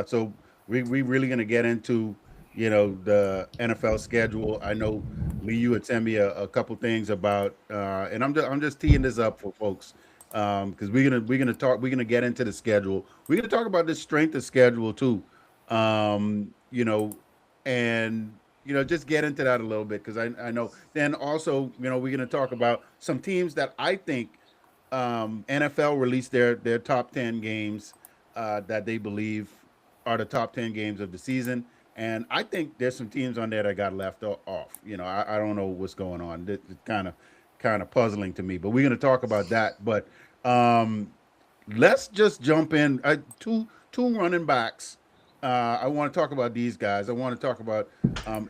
So we really gonna get into the NFL schedule. I know Lee, you had sent me a couple things about, and I'm just teeing this up for folks because we're gonna get into the schedule. We're gonna talk about the strength of schedule too, um, you know, and just get into that a little bit because I know. Then also we're gonna talk about some teams that I think NFL released their top 10 games that they believe are the top 10 games of the season. And I think there's some teams on there that got left off. I don't know what's going on. It's kind of puzzling to me. But we're going to talk about that. But um, let's just jump in. Two running backs. I want to talk about these guys. I want to talk about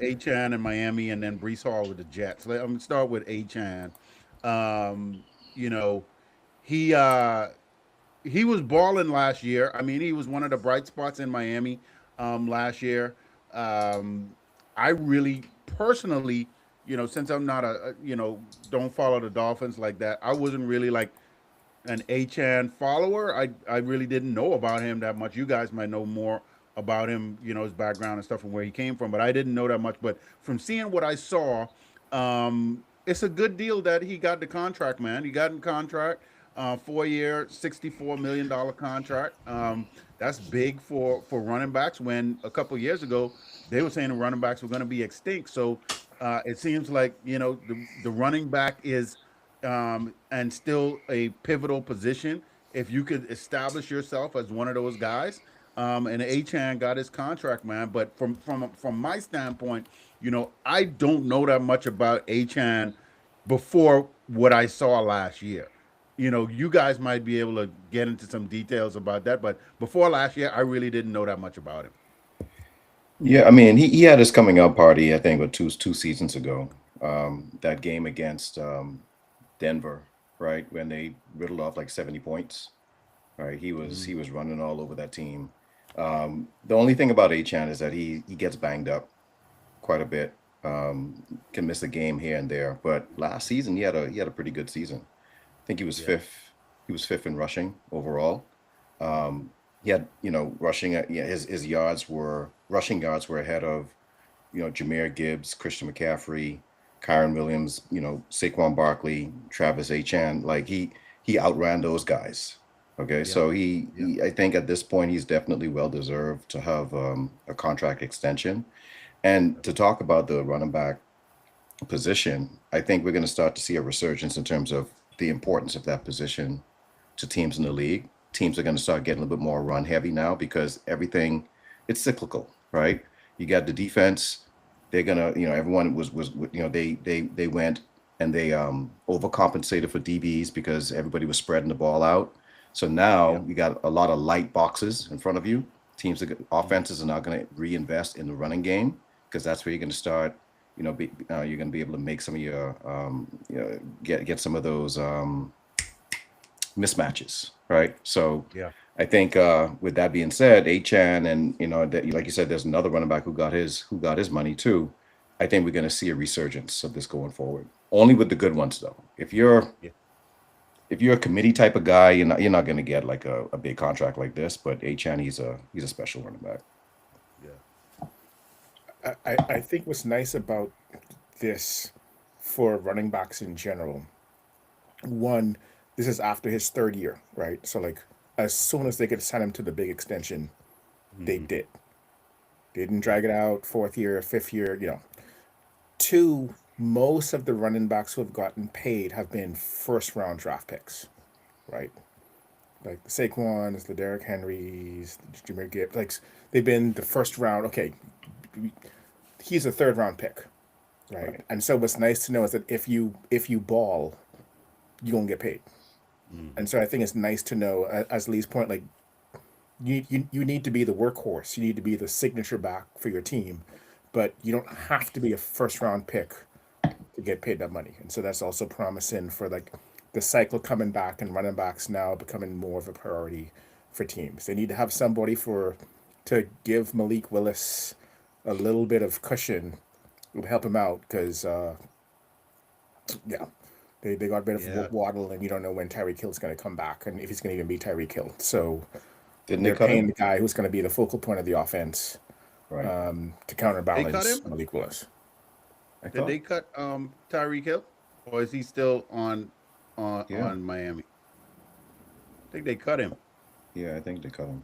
Achan in Miami and then Brees Hall with the Jets. I'm going to start with Achan. Um, you know, he uh he was balling last year. I mean, he was one of the bright spots in Miami last year. Um, I really personally, since I'm not don't follow the Dolphins like that. I wasn't really like an Achan follower. I really didn't know about him that much. You guys might know more about him, his background and stuff and where he came from, but I didn't know that much. But from seeing what I saw, it's a good deal that he got the contract, man. He got in contract, 4 year, $64 million contract. That's big for running backs. When a couple years ago they were saying the running backs were going to be extinct. So it seems like the running back is and still a pivotal position. If you could establish yourself as one of those guys, and Achan got his contract, man. But from my standpoint, I don't know that much about Achan before what I saw last year. You guys might be able to get into some details about that, but before last year, I really didn't know that much about him. Yeah, I mean, he had his coming out party, I think, two seasons ago. That game against Denver, right, when they riddled off like 70 points. Right, he Mm, was running all over that team. The only thing about Achan is that he gets banged up quite a bit. Can miss a game here and there, but last season he had a pretty good season. I think he was yeah, fifth. He was fifth in rushing overall. He had rushing. Yeah, his yards were rushing yards were ahead of Jameer Gibbs, Christian McCaffrey, Kyron Williams, Saquon Barkley, Travis Achan. Like he outran those guys. Okay, yeah, so yeah. I think at this point he's definitely well deserved to have a contract extension. And to talk about the running back position, I think we're going to start to see a resurgence in terms of the importance of that position to teams in the league. Teams are going to start getting a little bit more run heavy now because everything it's cyclical, right? You got the defense. They're gonna, everyone was they went and they overcompensated for DBs because everybody was spreading the ball out. So now Yep. you got a lot of light boxes in front of you. Mhm. Offenses are now going to reinvest in the running game because that's where you're going to start. You're going to be able to make some of your, get some of those mismatches, right? So Yeah. I think with that being said, Achan and that like you said, there's another running back who got his money too. I think we're going to see a resurgence of this going forward. Only with the good ones though. Yeah. If you're a committee type of guy, you're not going to get like a big contract like this. But Achan, he's a special running back. Yeah. I think what's nice about this for running backs in general, one, this is after his third year, right? So like as soon as they could sign him to the big extension, they Hmm. did. They didn't Yeah. drag it out, fourth year, fifth year, Two, most of the running backs who have gotten paid have been first round draft picks, right? Like the Saquons, the Derrick Henrys, the Jameer Gibbs, like they've been the first round. Okay, he's a third round pick, right? Right. And so what's nice to know is that if you ball, you gonna get paid. Hmm. And so I think it's nice to know, as Lee's point, like you need to be the workhorse. You need to be the signature back for your team, but you don't have to be a first round pick to get paid that money. And so that's also promising for like the cycle coming back and running backs now becoming more of a priority for teams. They need to have somebody to give Malik Willis a little bit of cushion to help him out because yeah, they got rid of Yeah. Waddle and you don't know when Tyreek Hill's going to come back and if he's going to even be Tyreek Hill. So Didn't they they're cut paying him? the guy who's going to be the focal point of the offense Right. to They cut counterbalance him. Malik Willis. I Did thought. they cut Tyreek Hill, or is he still on Yeah. Miami? I think they cut him. Yeah, I think they cut him.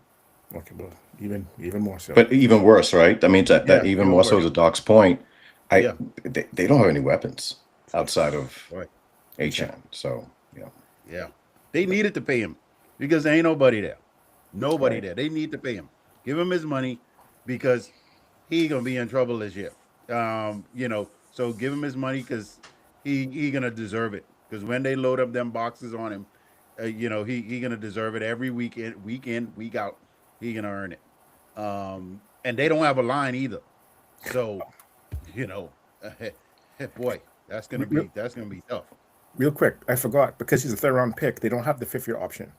Okay, well, even more so. But even worse, right? I mean, that Yeah, even even more so worse. to Doc's point, I Yeah, they don't have any weapons outside of right. Achan. So yeah, Yeah, they needed to pay him because there ain't nobody there. Nobody right. there. They need to pay him. Give him his money because he gonna be in trouble this year. So give him his money because he gonna deserve it. Because when they load up them boxes on him, he gonna deserve it every week in, week out. He gonna earn it. And they don't have a line either. So, you know, boy, Real, that's gonna be tough. real quick, I forgot because he's a third round pick. They don't have the 5th year option,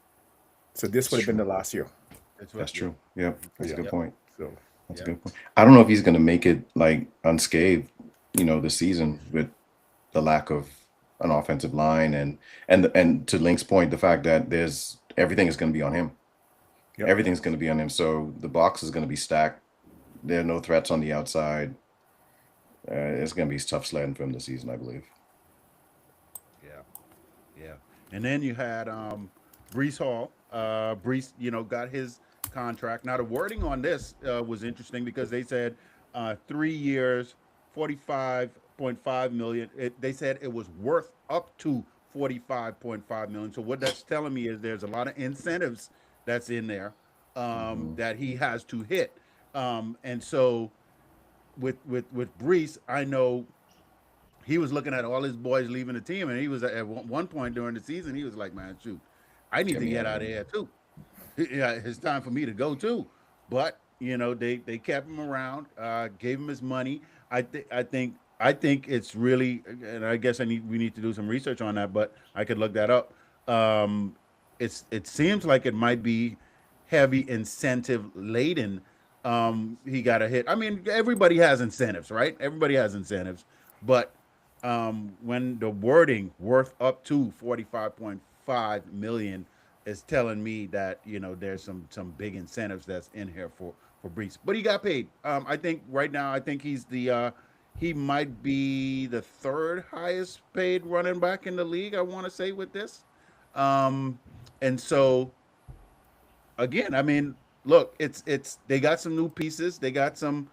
so this That's would have been true. the last year. That's what. That's Yeah, true. Yeah, that's a Yeah. good yep, point. So That's a yep. good point. I don't know if he's going to make it like unscathed, this season with the lack of an offensive line and to Link's point, the fact that there's everything is going to be on him. yep. Everything's going to be on him. So the box is going to be stacked. There are no threats on the outside. It's going to be tough sledding for him this season, I believe. Yeah, yeah. And then you had Brees Hall. Brees, got his contract. Now the wording on this was interesting because they said 3 years, 45.5 million. They said it was worth up to 45.5 million. So what that's telling me is there's a lot of incentives that's in there Hmm. that he has to hit. And so with Brees, I know he was looking at all his boys leaving the team, and he was at one point during the season, he was like, "Man, shoot, I need Get to me get out of out of here. here too. Yeah, it's time for me to go too." But they kept him around, gave him his money. I think it's really, and I guess we need to do some research on that, but I could look that up. Um, it seems like it might be heavy incentive laden. He got a hit. I mean, everybody has incentives, right? Everybody has incentives, but when the wording worth up to 45.5 million is telling me that there's some big incentives that's in here for Brees, but he got paid. I think right now I think he might be the third highest paid running back in the league. I want to say with this, um, and so again, I mean, look, it's they got some new pieces. They got some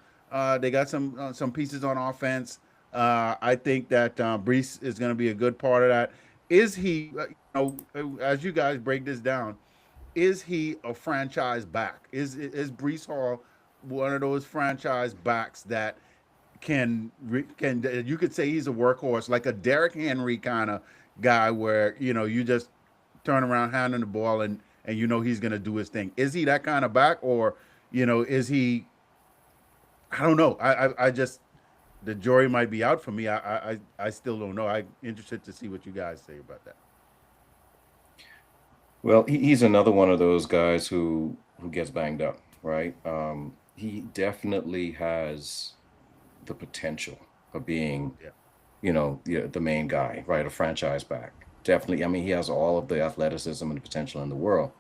pieces on offense. I think that Brees is going to be a good part of that. Is he? As you guys break this down, is he a franchise back? Is Brees Hall one of those franchise backs that can you could say he's a workhorse, like a Derrick Henry kind of guy, where you just turn around handing the ball and he's going to do his thing. Is he that kind of back, or is he? I don't know. I just the jury might be out for me. I still don't know. I'm interested to see what you guys say about that. Well, he's another one of those guys who gets banged up, right? He definitely has the potential of being, Yeah. the main guy, right? A franchise back. Definitely. I mean, he has all of the athleticism and the potential in the world,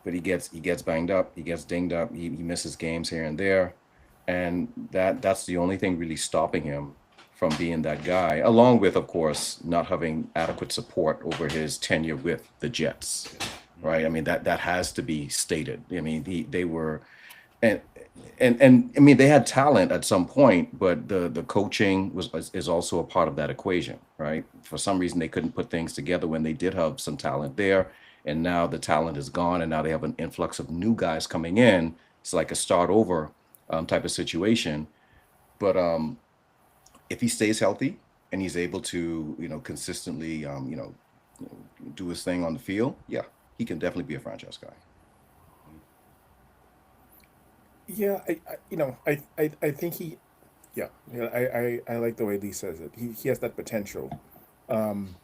but he gets banged up, he gets dinged up, he misses games here and there, and that's the only thing really stopping him from being that guy. Along with, of course, not having adequate support over his tenure with the Jets, right? I mean that has to be stated. I mean they were and and I mean they had talent at some point, but the coaching is also a part of that equation, right? For some reason they couldn't put things together when they did have some talent there, and now the talent is gone, and now they have an influx of new guys coming in. It's like a start over type of situation. But if he stays healthy and he's able to consistently do his thing on the field, yeah, he can definitely be a franchise guy. Yeah, I think he, yeah, I like the way Lee says it. He has that potential. Um,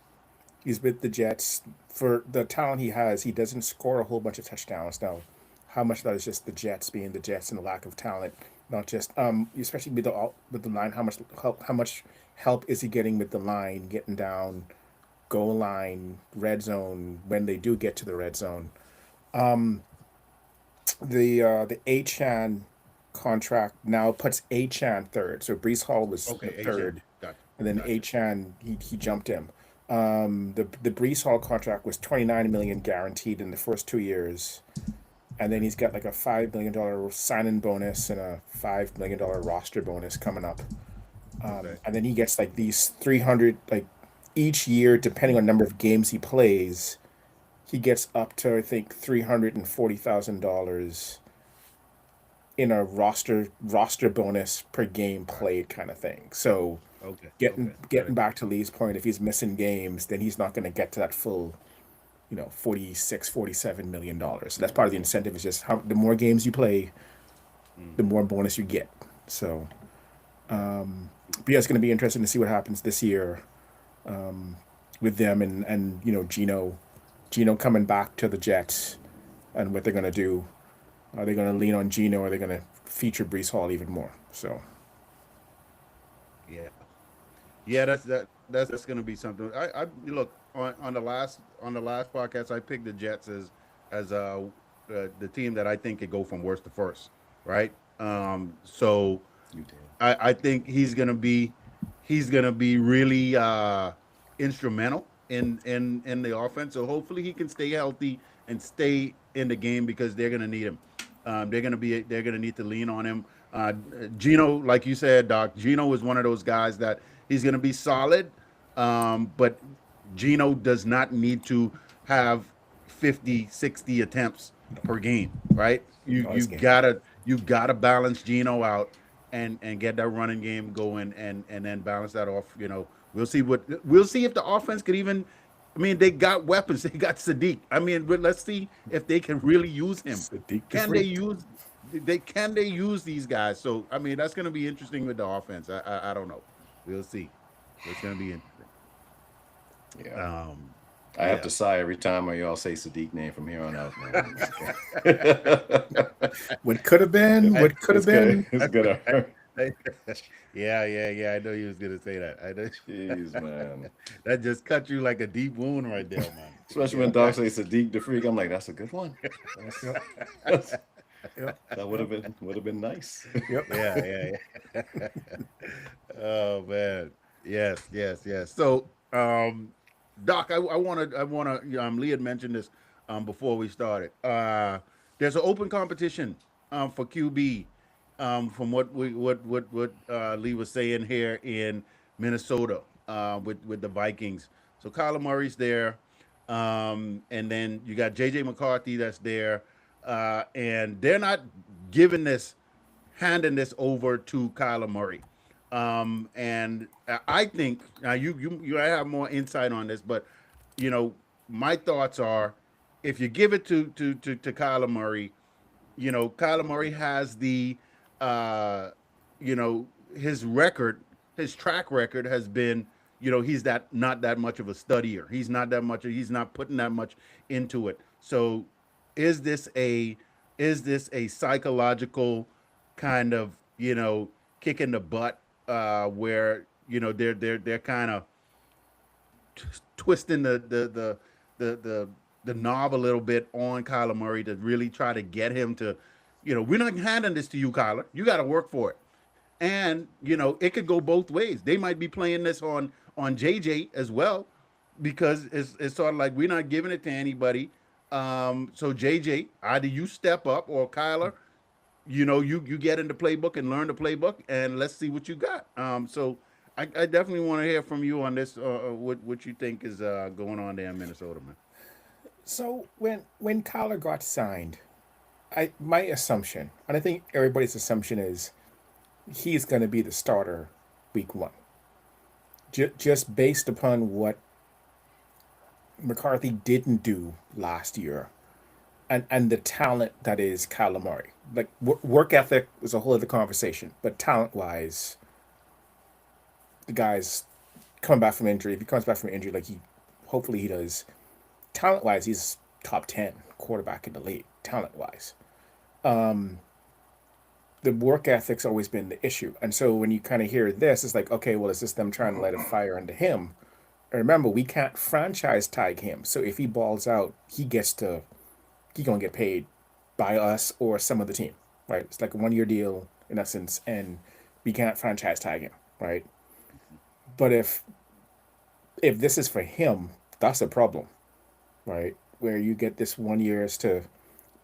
he's with the Jets for the talent he has. He doesn't score a whole bunch of touchdowns now. How much of that is just the Jets being the Jets and the lack of talent, not just especially with the line. How much help is he getting with the line, getting down, goal line, red zone when they do get to the red zone? The Achan contract now puts Achan third. So Brees Hall was Okay, Achan. third, Gotcha. and then Gotcha. Achan he jumped him. The Brees Hall contract was 29 million guaranteed in the first 2 years, and then he's got like a $5 million sign-in bonus and a $5 million roster bonus coming up. Okay. And then he gets like these 300 like each year, depending on number of games he plays. He gets up to I think $340,000 in a roster bonus per game All right. played kind of thing. So Okay. getting Okay. Got getting it. back to Lee's point, if he's missing games, then he's not going to get to that full, 46, $47 million. So that's part of the incentive is just how the more games you play, the Mm-hmm. more bonus you get. So, but yeah, it's going to be interesting to see what happens this year with them and Gino coming back to the Jets and what they're going to do. Are they going to lean on Gino? Or are they going to feature Brees Hall even more? So, Yeah. Yeah, that's gonna be something. I look on the last podcast. I picked the Jets as the team that I think could go from worst to first, right? So You did. I think he's gonna be really instrumental in the offense. So hopefully he can stay healthy and stay in the game because they're gonna need him. They're gonna need to lean on him. Gino, like you said, Doc, Gino is one of those guys that he's gonna be solid, but Gino does not need to have 50, 60 attempts per game, right? You oh, you this game. gotta you gotta balance Gino out and get that running game going and then balance that off. We'll see if the offense could even. I mean, they got weapons. They got Sadiq. I mean, but let's see if they can really use him. Sadiq the Can they freak. use? Can they use these guys? So I mean, that's going to be interesting with the offense. I don't know. We'll see. It's going to be interesting. Yeah. I have Yeah. to sigh every time I y'all say Sadiq name from here on out, man. What could have been? I, What could have It's good. been? It's gonna hurt. I, yeah. I know you was going to say that. I know. Jeez, man. That just cut you like a deep wound right there, man. Especially when Doc say Sadiq the freak, I'm like, that's a good one. Yep. That's- Yep. that would have been nice. Yep. Yeah. Oh man, yes. So, Doc, Lee had mentioned this before we started. There's an open competition for QB. From what Lee was saying here in Minnesota with the Vikings. So Kyler Murray's there, and then you got JJ McCarthy that's there, and they're not giving this handing this over to Kyler Murray. And I think now you have more insight on this, but my thoughts are if you give it to Kyler Murray, Kyler Murray has the uh, his record, his track record has been, he's that not that much of a studier. He's not putting that much into it. So is this a psychological kind of, kick in the butt where, they're kind of twisting the knob a little bit on Kyler Murray to really try to get him to, we're not handing this to you, Kyler. You got to work for it. And it could go both ways. They might be playing this on JJ as well, because it's sort of like we're not giving it to anybody. So JJ, either you step up or Kyler, you get in the playbook and learn the playbook, and let's see what you got. So I definitely want to hear from you on this. What you think is going on there in Minnesota, man? So when Kyler got signed, my assumption, and I think everybody's assumption is he's going to be the starter week one, just based upon what McCarthy didn't do last year, and the talent that is Kyler Murray. Like work ethic is a whole other conversation, but talent wise, the guy's coming back from injury. If he comes back from injury, like hopefully he does, talent wise, he's top 10 quarterback in the league, talent wise. The work ethic's always been the issue. And so when you kind of hear this, it's like, okay, well, it's just them trying to light a fire under him. And remember, we can't franchise tag him. So if he balls out, he gonna get paid by us or some other team, right? It's like a 1 year deal in essence, and we can't franchise tag him, right? But if this is for him, that's a problem, right? Where you get this 1 year to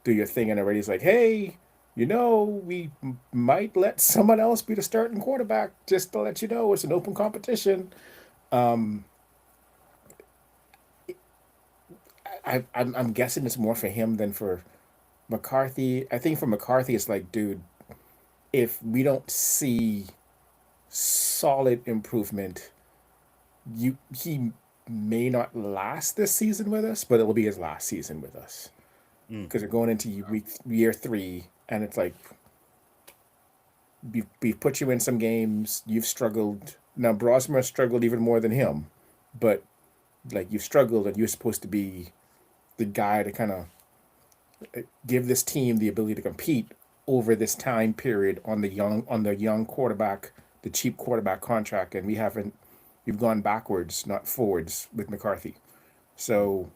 do your thing, and already it's like, hey, we might let someone else be the starting quarterback. Just to let you know, it's an open competition. Um, I'm guessing it's more for him than for McCarthy. I think for McCarthy, it's like, dude, if we don't see solid improvement, he may not last this season with us, but it will be his last season with us Mm. because we're going into year 3, and it's like we've put you in some games, you've struggled. Now Brosmer struggled even more than him, but like you've struggled, and you're supposed to be the guy to kind of give this team the ability to compete over this time period on the young quarterback, the cheap quarterback contract, and we've gone backwards, not forwards with McCarthy. So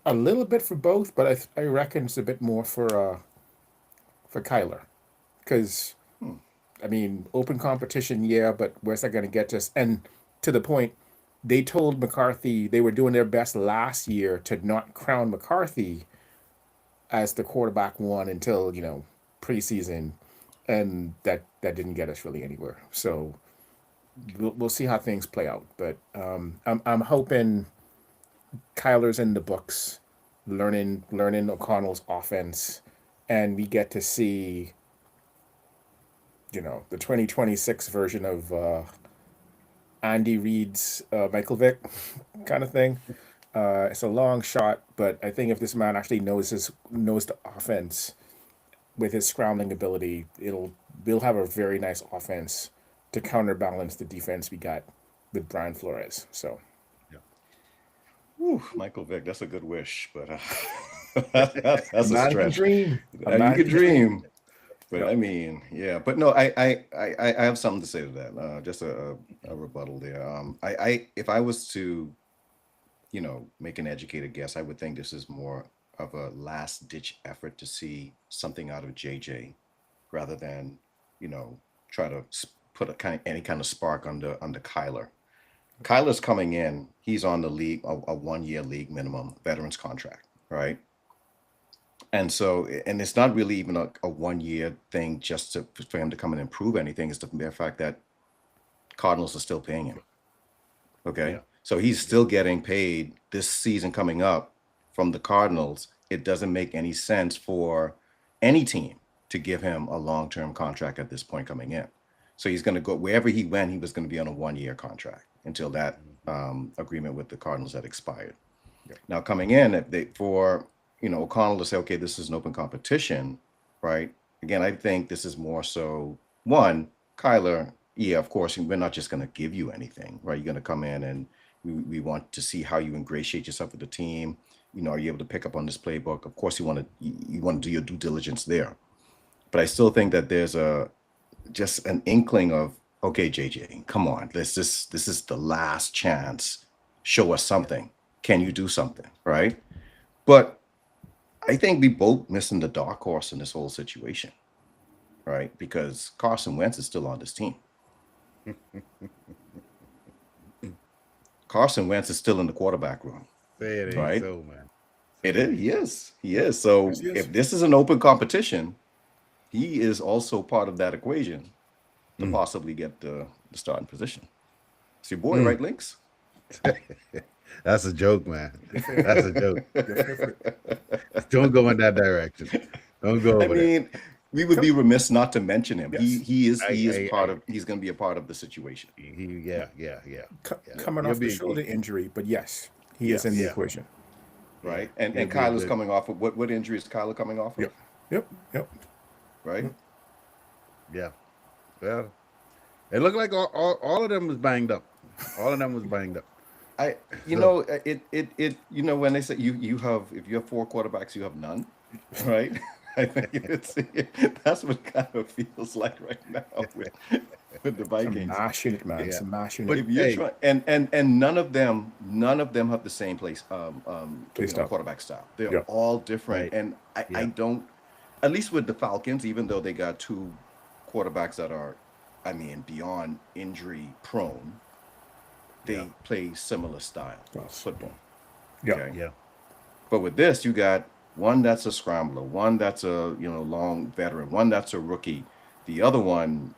a little bit for both, but I reckon it's a bit more for Kyler, because I mean, open competition, yeah, but where's that going to get us? And to the point, they told McCarthy they were doing their best last year to not crown McCarthy as the quarterback one until preseason, and that didn't get us really anywhere. So we'll see how things play out. But I'm hoping Kyler's in the books, learning O'Connell's offense, and we get to see the 2026 version of Andy Reid's Michael Vick kind of thing. It's a long shot, but I think if this man actually knows the offense with his scrambling ability, we'll have a very nice offense to counterbalance the defense we got with Brian Flores. So, Whew, Michael Vick, that's a good wish, but that's a a man can stretch. dream. A You man could can dream. dream, but Yeah. I mean, yeah. But no, I have something to say to that. Just a rebuttal there. If I was to, make an educated guess, I would think this is more of a last ditch effort to see something out of JJ, rather than, try to put any kind of spark under Kyler. Kyler's coming in. He's on the league a 1 year league minimum veterans contract, right? And so, and it's not really even a 1 year thing just for him to come and improve anything. It's the mere fact that Cardinals are still paying him. Okay. Yeah. So he's still getting paid this season coming up from the Cardinals. It doesn't make any sense for any team to give him a long-term contract at this point coming in. So he's going to go wherever he went, he was going to be on a 1 year contract until that agreement with the Cardinals had expired. Yeah. Now coming in, O'Connell to say, okay, this is an open competition, right? Again, I think this is more so one, Kyler, yeah, of course, we're not just going to give you anything, right? You're going to come in and we want to see how you ingratiate yourself with the team. Are you able to pick up on this playbook? Of course, you want to do your due diligence there. But I still think that there's just an inkling of, okay, JJ, come on, this is the last chance. Show us something. Can you do something, right? But I think we both missing the dark horse in this whole situation, right? Because Carson Wentz is still on this team. Carson Wentz is still in the quarterback room. Say it ain't Right. so, man. It is. He is. So Yes, he is. if this is an open competition, he is also part of that equation to possibly get the starting position. It's your boy, right, Links? That's a joke, man. That's a joke. Yes. Don't go in that direction. Don't go I over there. mean, we would be remiss not to mention him. Yes. He is I- he's going to be a part of the situation. Yeah. Coming He'll off the be- shoulder injury, but yes, he is in the Yeah. equation. Right. And He'll be Kyler's good. coming off of what injury is Kyler coming off of? Yep. Right. Yeah. Well, it looked like all of them was banged up. All of them was banged up. When they say if you have 4 quarterbacks, you have none, right? I think that's what it kind of feels like right now with the Some Vikings. mash unit, man. Yeah. Some mash But unit. If you're hey, trying, and none of them have the same Play style. quarterback style. They're Yeah. all different, right. and I Yeah. don't, at least with the Falcons, even though they got two quarterbacks that are, I mean, beyond injury prone, Yeah. they play similar style Yes. football. Yeah. Okay, Yeah. but with this, you got one that's a scrambler, one that's a long veteran, one that's a rookie, the other one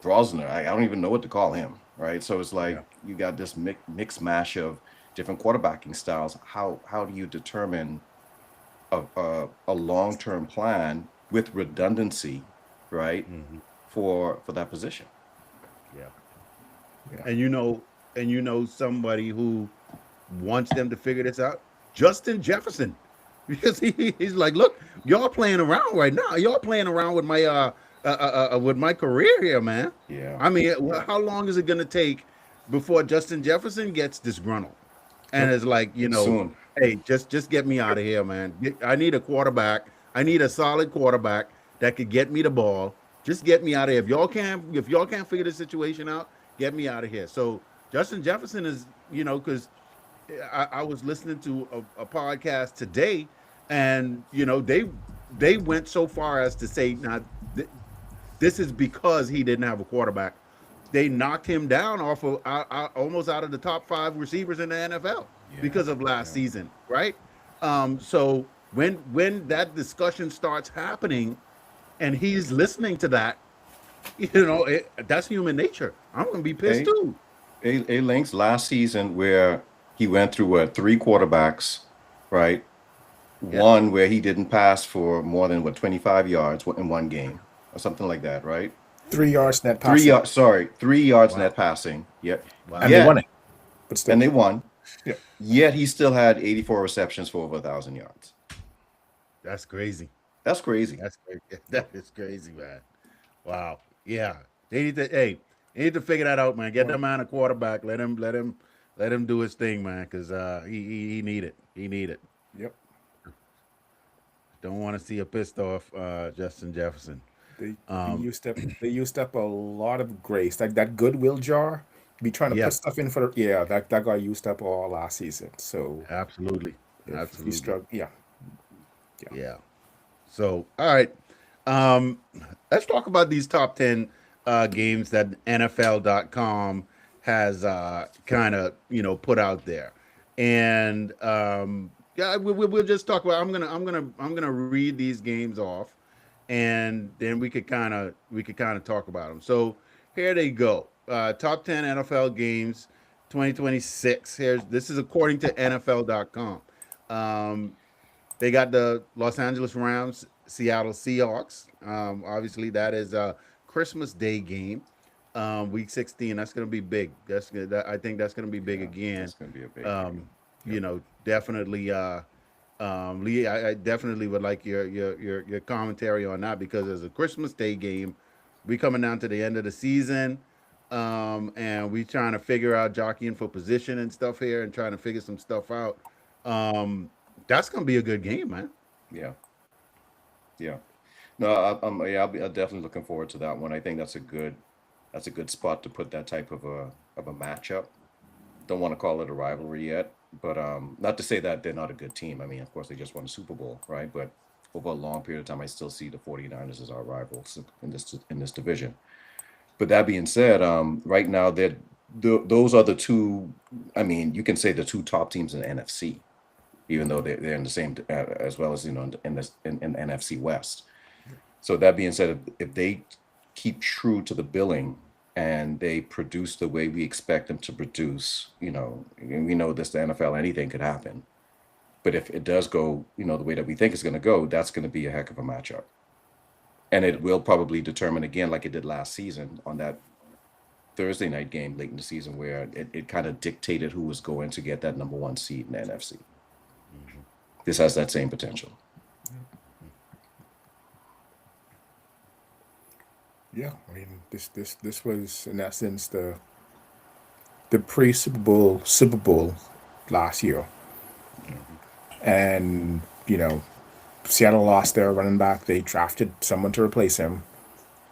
Brosner, I don't even know what to call him, right? So it's like Yeah. you got this mixed mash of different quarterbacking styles. How do you determine a long term plan with redundancy, right, Hmm. for that position? Yeah. Yeah. And somebody who wants them to figure this out, Justin Jefferson, because he's like, look, y'all playing around right now. Y'all playing around with my career here, man. Yeah, I mean, yeah, how long is it going to take before Justin Jefferson gets disgruntled and Yep. is like, soon. hey, just get me out of here, man. I need a quarterback. I need a solid quarterback that could get me the ball. Just get me out of here. If y'all can't figure the situation out, get me out of here. So Justin Jefferson is, because I was listening to a podcast today, and they went so far as to say, now this is because he didn't have a quarterback. They knocked him down off of almost out of the top 5 receivers in the NFL Yeah, because of last yeah. season, right? So when that discussion starts happening, and he's listening to that, that's human nature. I'm gonna be pissed A too. A Link's last season where he went through three quarterbacks, right? Yeah, One where he didn't pass for more than 25 yards in one game or something like that, right? 3 yards net Three passing, yards, sorry, 3 yards net wow, passing. Yeah. and they wow, won Yet, it. But and still, they won. yeah. Yet he still had 84 receptions for over 1,000 yards. that's crazy. That's crazy. That's crazy. That is crazy, man. Wow. Yeah. They need to figure that out, man. Get that man a quarterback. Let him do his thing, man. Because he need it. He need it. Yep. Don't want to see a pissed off Justin Jefferson. They used up. They used up a lot of grace. Like that goodwill jar. Be trying to put Yeah, stuff in for the, yeah. That got used up all last season. So absolutely, if you absolutely. struggle, yeah, yeah. Yeah. So, all right. Um, let's talk about these top 10 games that NFL.com has kind of, put out there. And yeah, we'll just talk about I'm gonna read these games off, and then we could kind of talk about them. So here they go. Top 10 NFL games 2026. This is according to NFL.com. They got the Los Angeles Rams, Seattle Seahawks. Obviously, that is a Christmas Day game, Week 16. That's going to be big. I think that's going to be big Yeah, again. that's going to be a big game. Um, Yep. definitely. Lee, I definitely would like your commentary on that because as a Christmas Day game, we coming down to the end of the season, and we trying to figure out jockeying for position and stuff here, and trying to figure some stuff out. Um, that's gonna be a good game, man. Yeah, yeah. No, yeah, I'm definitely looking forward to that one. I think that's a good spot to put that type of a matchup. Don't want to call it a rivalry yet, but not to say that they're not a good team. I mean, of course, they just won a Super Bowl, right? But over a long period of time, I still see the 49ers as our rivals in this division. But that being said, right now those are the two. I mean, you can say the two top teams in the NFC, even though they're in the same as well as in the NFC West. So that being said, if they keep true to the billing and they produce the way we expect them to produce, and we know this, the NFL, anything could happen. But if it does go, the way that we think it's going to go, that's going to be a heck of a matchup. And it will probably determine again, like it did last season on that Thursday night game late in the season, where it kind of dictated who was going to get that number one seed in the NFC. This has that same potential. Yeah, I mean, this was in essence the pre Super Bowl last year, and Seattle lost their running back. They drafted someone to replace him.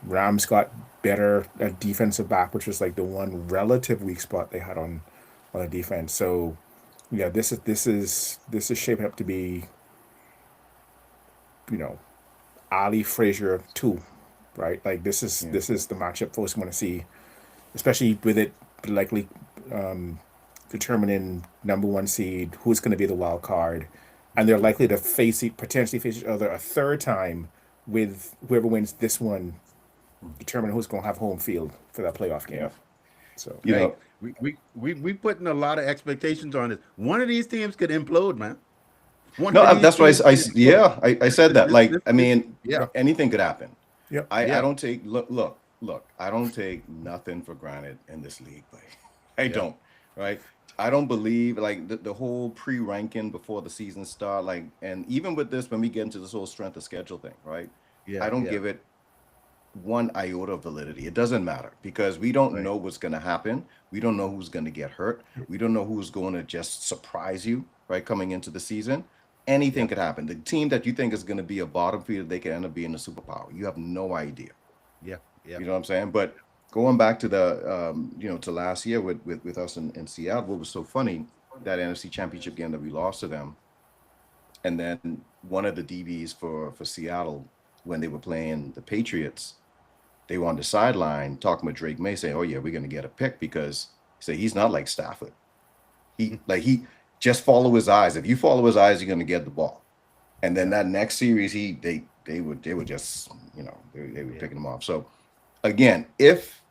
Rams got better at defensive back, which was like the one relative weak spot they had on the defense. So yeah, this is shaping up to be, you know, Ali Frazier 2, right? Like this is the matchup folks want to see, especially with it likely determining number one seed, who's going to be the wild card, and they're likely to potentially face each other a third time, with whoever wins this one determine who's going to have home field for that playoff game. Yeah. So You Hey, know, we putting a lot of expectations on this. One of these teams could implode, man. One no, of these that's why teams could implode. yeah, I said that. Like, I mean, yeah, anything could happen. yep. I Yeah. don't take look, I don't take nothing for granted in this league, but I don't, right? I don't believe like the whole pre-ranking before the season start, like, and even with this, when we get into this whole strength of schedule thing, right? yeah, I don't yeah. give it one iota of validity. It doesn't matter because we don't Right. know what's going to happen. We don't know who's going to get hurt. We don't know who's going to just surprise you, right? Coming into the season, anything could happen. The team that you think is going to be a bottom feeder, they could end up being a superpower. You have no idea. Yeah, yeah, You know what I'm saying? But going back to the, to last year with us in Seattle, what was so funny, that NFC Championship game that we lost to them, and then one of the DBs for Seattle, when they were playing the Patriots, they were on the sideline talking with Drake May, saying, "Oh yeah, we're going to get a pick," because say he's not like Stafford. He just follow his eyes. If you follow his eyes, you're going to get the ball. And then that next series, they would just, they were picking him off. So again, if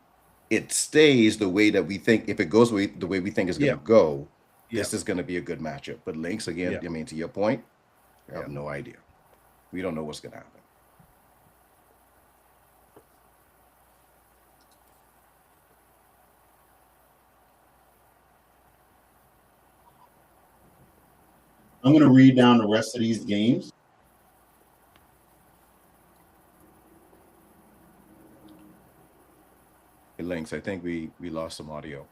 it stays the way that we think, if it goes the way we think it's going to go, this is going to be a good matchup. But Lynx, again, I mean, to your point, I have no idea. We don't know what's going to happen. I'm going to read down the rest of these games. Hey, Lynx, I think we lost some audio.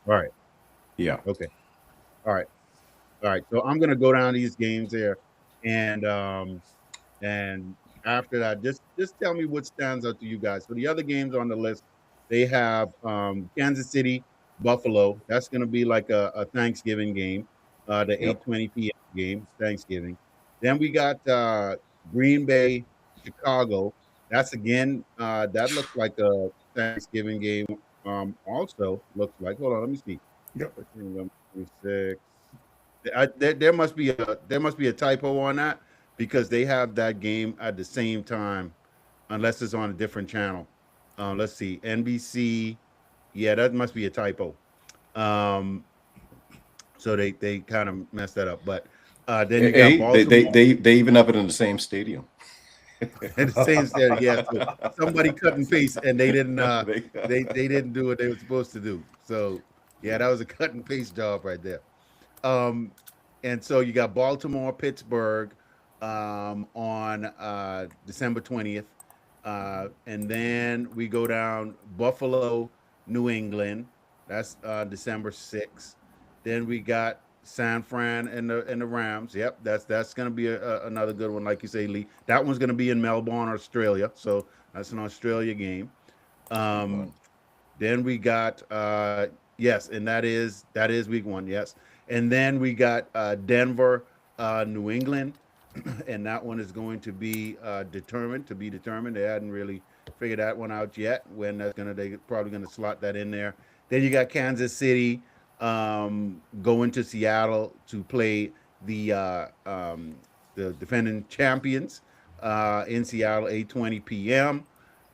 All right. Yeah. Okay. All right. All right. So I'm going to go down these games here, and after that, just tell me what stands out to you guys. So the other games on the list, they have Kansas City, Buffalo. That's going to be like a Thanksgiving game, the 8:20 p.m. game, Thanksgiving. Then we got Green Bay, Chicago. That's again, that looks like a Thanksgiving game. Also looks like. Hold on, let me see. Yep. 26. There must be a typo on that, because they have that game at the same time, unless it's on a different channel. Let's see, NBC. Yeah, that must be a typo. So they kind of messed that up. But then you got Baltimore. They even have it in the same stadium. And the same stadium, yeah. So somebody cut and paste, and they didn't. They didn't do what they were supposed to do. So yeah, that was a cut and paste job right there. And so you got Baltimore, Pittsburgh on December 20th. And then we go down Buffalo, New England. That's December 6th. Then we got San Fran and the Rams. Yep, that's going to be another good one, like you say, Lee. That one's going to be in Melbourne, Australia. So that's an Australia game. Then we got yes, and that is week 1. Yes. And then we got Denver, New England, and that one is going to be determined. They hadn't really figured that one out yet. When they're probably gonna slot that in there. Then you got Kansas City going to Seattle to play the defending champions in Seattle, 8:20 p.m.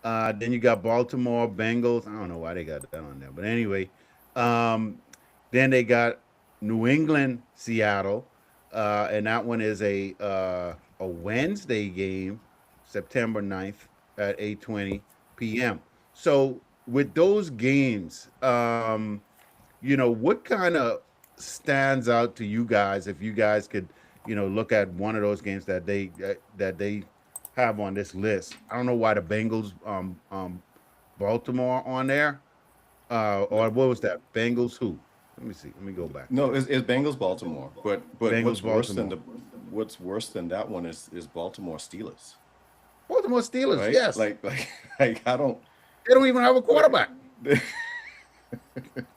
Then you got Baltimore Bengals. I don't know why they got that on there, but anyway. Then they got New England, Seattle, and that one is a Wednesday game, September 9th at 8:20 p.m. So with those games, what kind of stands out to you guys? If you guys could, look at one of those games that they have on this list. I don't know why the Bengals, Baltimore on there, or what was that? Bengals who? Let me see. Let me go back. No, it's Bengals Baltimore. But Bengals, Baltimore. what's worse than that one is Baltimore Steelers, Baltimore Steelers. right? Yes, Like I don't. they don't even have a quarterback. Come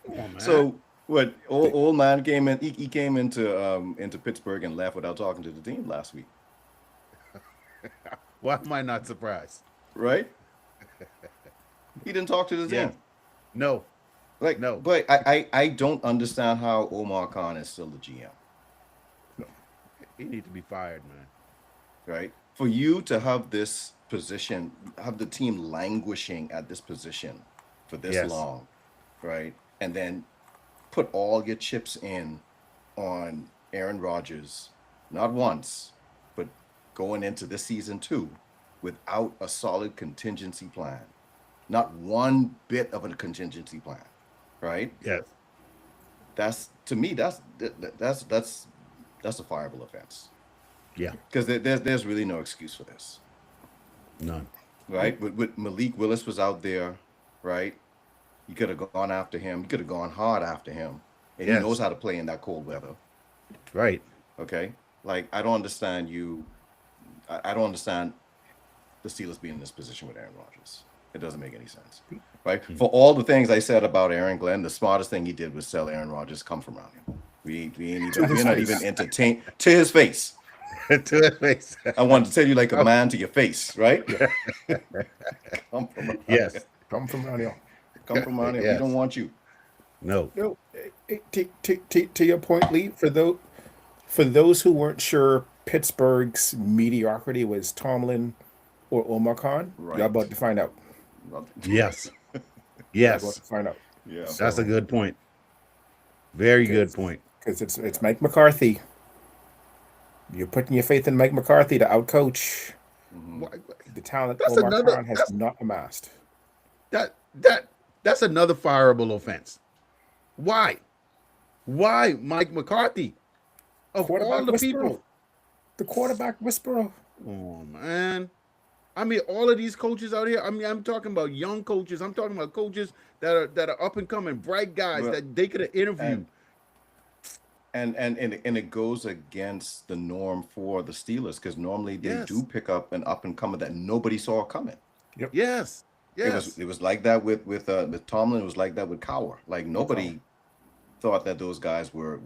on, man. So what? Old man came in. He came into Pittsburgh and left without talking to the team last week, Why am I not surprised? right? He didn't talk to the Yeah. team. No, Like, no. but I don't understand how Omar Khan is still the GM, He needs to be fired, man. right? For you to have this position, have the team languishing at this position for this Yes. long, right? And then put all your chips in on Aaron Rodgers, not once, but going into this season too, without a solid contingency plan, not one bit of a contingency plan, right? Yes. That's to me, that's a fireable offense Yeah. because there's really no excuse for this, None. right? With Malik Willis was out there, right? You could have gone after him. You could have gone hard after him, and he Yes. knows how to play in that cold weather. Right. Okay, like I don't understand you. I don't understand the Steelers being in this position with Aaron Rodgers. It doesn't make any sense, right? For all the things I said about Aaron Glenn, the smartest thing he did was sell Aaron Rodgers. Come from around him. We're not even entertained to his face. To his face. I wanted to tell you like a man to your face, right? Come from around Yes. here. Come from around here. Come from around here. Yes. We don't want you. No. No, to your point, Lee. For those who weren't sure, Pittsburgh's mediocrity was Tomlin or Omar Khan. Right. Y'all about to find out. Yes. Y'all about Yes. to find out Yeah. That's a good point. Very good point. because it's Mike McCarthy. You're putting your faith in Mike McCarthy to outcoach Why- the talent That's Omar another- Khan has that's- not amassed. That's another fireable offense. Why? Why Mike McCarthy? Of all Quarterback the whisperer. people. The quarterback whisperer. Oh man. I mean, all of these coaches out here. I mean, I'm talking about young coaches. I'm talking about coaches that are up and coming, bright guys Well, that they could have interviewed. And it goes against the norm for the Steelers because normally they Yes. do pick up an up and comer that nobody saw coming. Yes. Yes. It was like that with Tomlin. It was like that with Cowher. Like nobody thought that those guys were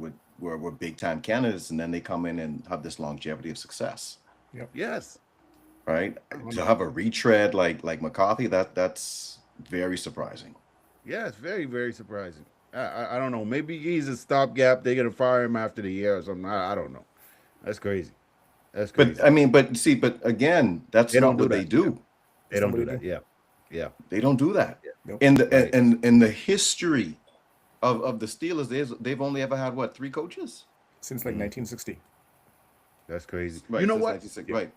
big time candidates, and then they come in and have this longevity of success, Yes. right? To have a retread like McCarthy, that's very surprising. Yeah, it's very, very surprising. I don't know. Maybe he's a stopgap. They're gonna fire him after the year or something. I don't know. That's crazy. That's crazy. But I mean, but again, that's They not don't do what they that. do. they don't do somebody that. Yeah. Yeah. They don't do that. Nope. In the Right. in the history of the Steelers, they've only ever had what, 3 coaches? Since like 1960. That's crazy. Right, You know since what? 1960, right.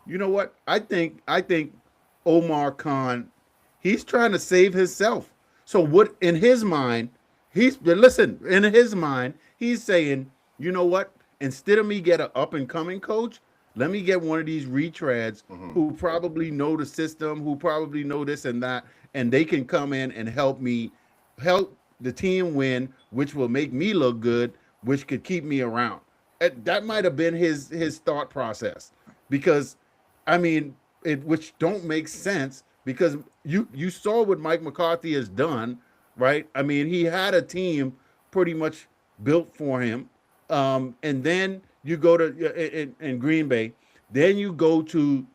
You know what? I think Omar Khan, he's trying to save himself. So what in his mind, in his mind, he's saying, you know what? Instead of me get an up and coming coach, let me get one of these retreads who probably know the system, who probably know this and that, and they can come in and help the team win, which will make me look good, which could keep me around. That might have been his thought process, because I mean, which don't make sense, because you saw what Mike McCarthy has done, right? I mean, he had a team pretty much built for him, and then you go to in Green Bay, then you go to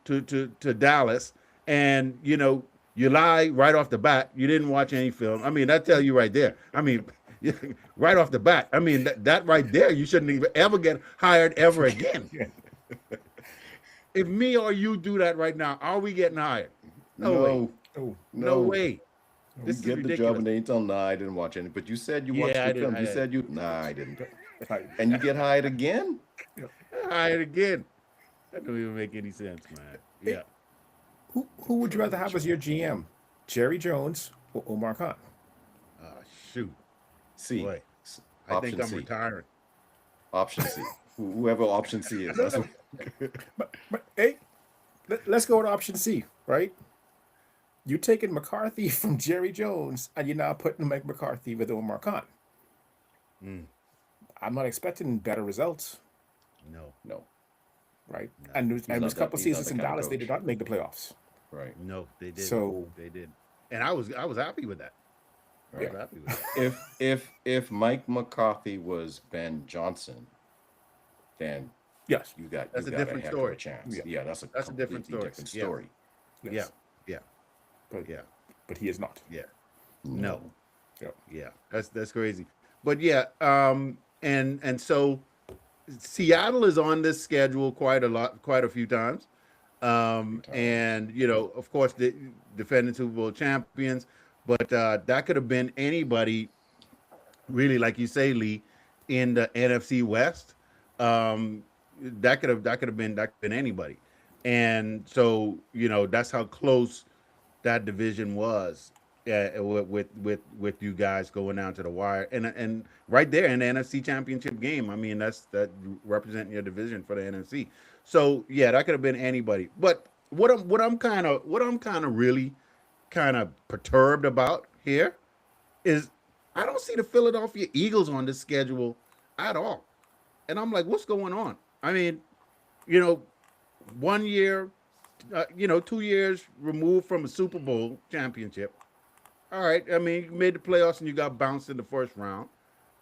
Dallas, and you lie right off the bat. You didn't watch any film. I mean, that tell you right there. I mean, right off the bat. I mean, that right there, you shouldn't even ever get hired ever again. If me or you do that right now, are we getting hired? No way. Oh, No way. You This is get the job ridiculous. and they tell, nah, I didn't watch any. But you said you watched Yeah, I the film. didn't- You I said nah, I didn't. right. And you get hired again? Hired again. That don't even make any sense, man. Yeah. Who would you rather have as your GM? Jerry Jones or Omar Khan? Shoot. See, Boy. I think Option I'm C. retiring. Option C. Whoever option C is. That's what, But hey, let's go with option C, right? You're taking McCarthy from Jerry Jones, and you're now putting Mike McCarthy with Omar Khan. Mm, I'm not expecting better results, no, no. right? no, And He's there was not a that. couple He's not seasons the in kind of Dallas they coach. did not make the playoffs. Right. no, they did. So They did, and I was happy with that. I was Right. happy with that. If Mike McCarthy was Ben Johnson, then yes, you got That's a a different heck of story. a chance. Yeah. Yeah, that's a That's a different completely story. different Yeah. story. yes. Yeah, But yeah, but he is not. yeah. No, Yeah. yeah, that's crazy. But yeah, and so Seattle is on this schedule quite a few times. And you know, of course, the defending Super Bowl champions, but that could have been anybody, really, like you say, Lee, in the NFC West. Um, that could have been anybody, and so you know that's how close that division was with you guys going down to the wire, and right there in the NFC Championship game. I mean, that representing your division for the NFC. So yeah, that could have been anybody. But what I'm kind of really kind of perturbed about here is I don't see the Philadelphia Eagles on this schedule at all, and I'm like, what's going on? I mean, you know, 1 year, 2 years removed from a Super Bowl championship. All right. I mean, you made the playoffs and you got bounced in the first round.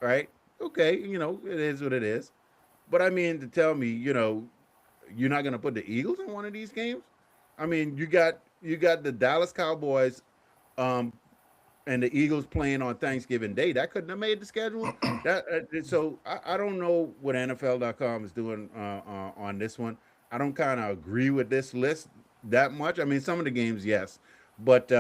Right. Okay. You know, it is what it is. But I mean, to tell me, you're not going to put the Eagles in one of these games. I mean, you got the Dallas Cowboys, um, and the Eagles playing on Thanksgiving Day. That couldn't have made the schedule. So I don't know what NFL.com is doing on this one. I don't kind of agree with this list that much. I mean, some of the games, yes, but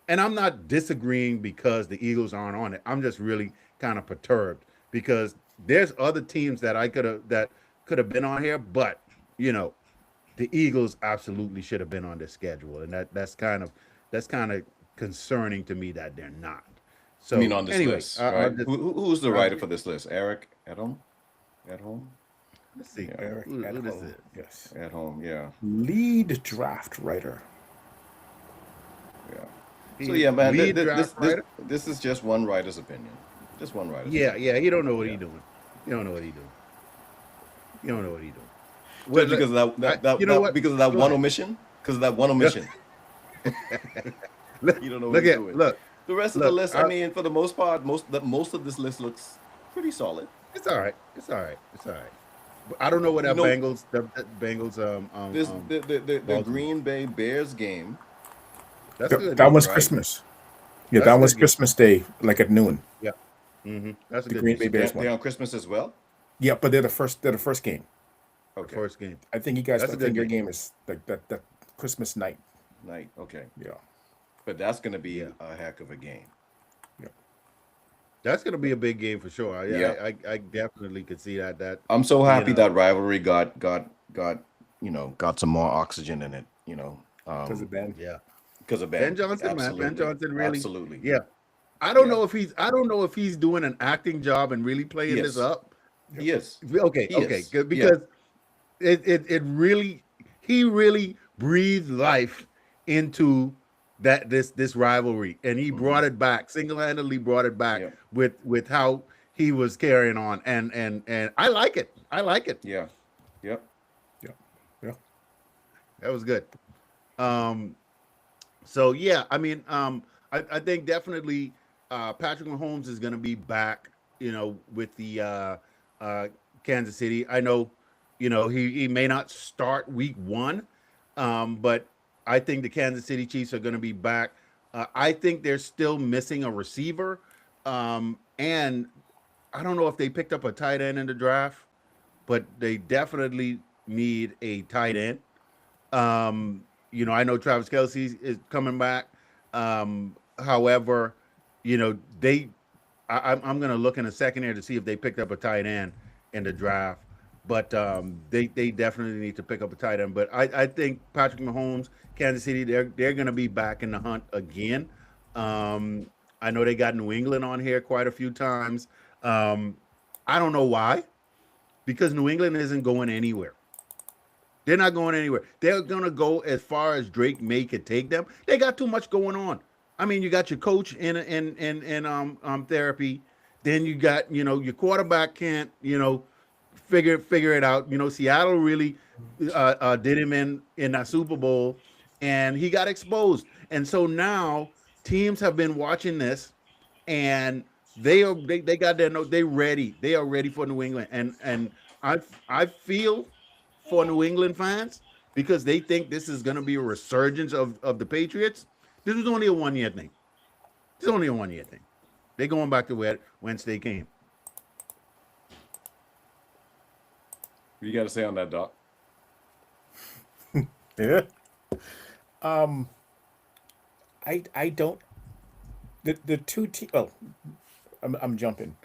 and I'm not disagreeing because the Eagles aren't on it. I'm just really kind of perturbed because there's other teams that could have been on here, but you know, the Eagles absolutely should have been on this schedule, and that's kind of concerning to me that they're not. I So mean, on this anyway, list, I'll right? just Who's the I'll writer just, for this list? Eric at home? At home? let's see Yeah. Eric who this Edholm, is. yes, At home, yeah. lead draft writer. Yeah. So He's yeah, man, lead draft writer. this is just one writer's opinion. Just one writer's Yeah, opinion. yeah. He don't know what Yeah. he doing. He don't know what he doing. He don't know what he doing. Well, Just because of you know what? because of that Go one ahead. omission? Because of that one omission. Look, You don't know what look he's at doing. look. The rest of the Look, list, I mean, for the most part, most of this list looks pretty solid. It's all right. It's all right. It's all right. But I don't know what You that know, Bengals this the Baltimore. Green Bay Bears game, That's That, good. that was right? Christmas. Yeah, That's that a was good game. Christmas Day, like at noon. Yeah. That's a The good Green game. Bay Bears They're won. on Christmas as well. Yeah, but they're the first. They're the first game. The Okay, first game. I think you guys. That's I a think good your game. game is like that Christmas night. night. Okay, Yeah, but that's going to be Yeah. a heck of a game. yeah. That's gonna be a big game for sure. Yeah. I definitely could see that. I'm so You happy know. that rivalry got got some more oxygen in it. Because of Ben. Yeah. Because of Ben Ben. Johnson, man. Ben Absolutely. Johnson really. Absolutely. Yeah. I don't Yeah. know if he's doing an acting job and really playing this Yes. up. He is. Okay, He okay, is. good, Yeah. because it really he really breathed life into this rivalry, and he brought it back, single-handedly brought it back Yeah. with how he was carrying on, and I like it. I like it. Yeah. Yep. Yeah, yeah. That was good. So yeah, I mean, I think definitely Patrick Mahomes is going to be back. With the Kansas City. I know, he may not start week 1, but I think the Kansas City Chiefs are going to be back. I think they're still missing a receiver, and I don't know if they picked up a tight end in the draft, but they definitely need a tight end. I know Travis Kelce is coming back. However, I'm going to look in a second here to see if they picked up a tight end in the draft. But they definitely need to pick up a tight end. But I think Patrick Mahomes, Kansas City, they're going to be back in the hunt again. I know they got New England on here quite a few times. I don't know why, because New England isn't going anywhere. They're not going anywhere. They're gonna go as far as Drake May could take them. They got too much going on. I mean, you got your coach in therapy. Then you got your quarterback can't figure it out. Seattle really did him in that Super Bowl, and he got exposed. And so now teams have been watching this, and they got their note. They ready. They are ready for New England, and I feel for New England fans because they think this is going to be a resurgence of the Patriots. This was only a 1 year thing. It's only a 1 year thing. They're going back to whence they came. What you got to say on that, Doc? Yeah. I don't. The two teams. Oh, I'm jumping.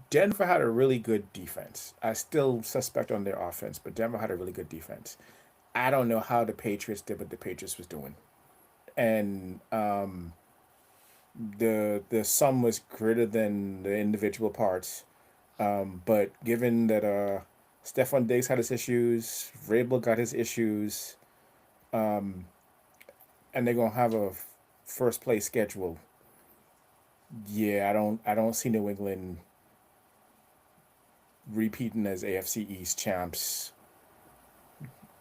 Denver had a really good defense. I still suspect on their offense, but Denver had a really good defense. I don't know how the Patriots did what the Patriots was doing, and the sum was greater than the individual parts. But given that Stephon Diggs had his issues, Vrabel got his issues, and they're gonna have a first place schedule. Yeah, I don't see New England repeating as AFC East champs,